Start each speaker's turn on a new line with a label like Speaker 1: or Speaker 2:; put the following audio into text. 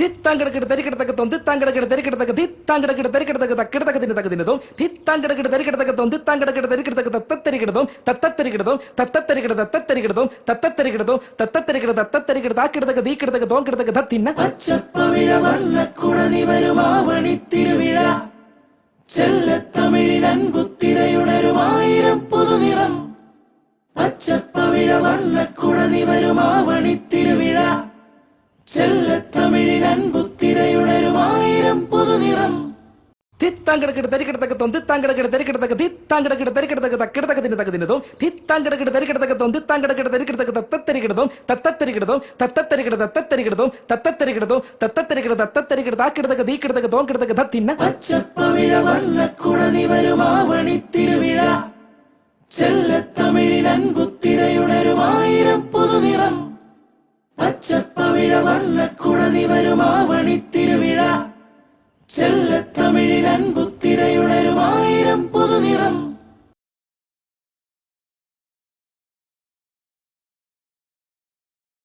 Speaker 1: തിത്താങ്കടക്കിട്ട് തരികിടത്തക്ക തൊന്ത് താങ്കടക്കിട്ട് തരികിടത്തക്ക തിത്താങ്കടക്കിട്ട് തരികിടത്തക്ക തക്കിടത്തക്കത്തിന് തക്കതിനതും തിത്താങ്കടക്കിട്ട് തരികിടത്തക്ക തൊന്ത് താങ്കടക്കിട്ട് തരികിടത്തക്ക തത്തത്തരികിടതും തത്തത്തരികിടതും തത്തത്തരികിട തത്തത്തരികിടതും തത്തത്തരികിടതും തത്തത്തരികിട തത്തത്തരികിട താക്കിടത്തക്ക തീക്കിടത്തക്ക തോക്കിടത്തക്ക തത്തിന്ന
Speaker 2: പച്ചപ്പവിഴ വണ്ണക്കുടനി വരുമാവണിത്തിരുവിഴ ചെല്ലത്തമിഴിൽ അൻപുത്തിരയുണരുമായിരം പുതുനിറം പച്ചപ്പവിഴ വണ്ണക്കുടനി വരുമാവണിത്തിരുവിഴ ചെല്ലത്തമിഴിൽ അൻപുത്തിരയുണരുമായിരം പുതുനിറം
Speaker 1: തിത്താങ്കടക്കിട്ട് തരികിടത്തക്ക തൊന്ത് താങ്കടക്കിട്ട് തരികിടത്തക്ക തിത്താങ്കടക്കിട്ട് തരികിടത്തക്ക തക്കിടത്തക്കത്തിന് തക്കതിനതും തിത്താങ്കടക്കിട്ട് തരികിടത്തക്ക തൊന്ത് താങ്കടക്കിട്ട് തരികിടത്തക്ക തത്തത്തരികിടതും തത്തത്തരികിടതും തത്തത്തരികിട തത്തത്തരികിടതും തത്തത്തരികിടതും തത്തത്തരികിട തത്തത്തരികിട താക്കിടത്തക്ക തീക്കിടത്തക്ക തോക്കിടത്തക്ക തത്തിന്ന
Speaker 2: പച്ചപ്പവിഴ വണ്ണക്കുടനി വരുമാവണിത്തിരുവിഴ ചെല്ലത്തമിഴിൽ അൻപുത്തിരയുണരുമായിരം പുതുനിറം പച്ചപ്പവിഴ വണ്ണക്കുടനി വരുമാവണിത്തിരുവിഴ ചെല്ല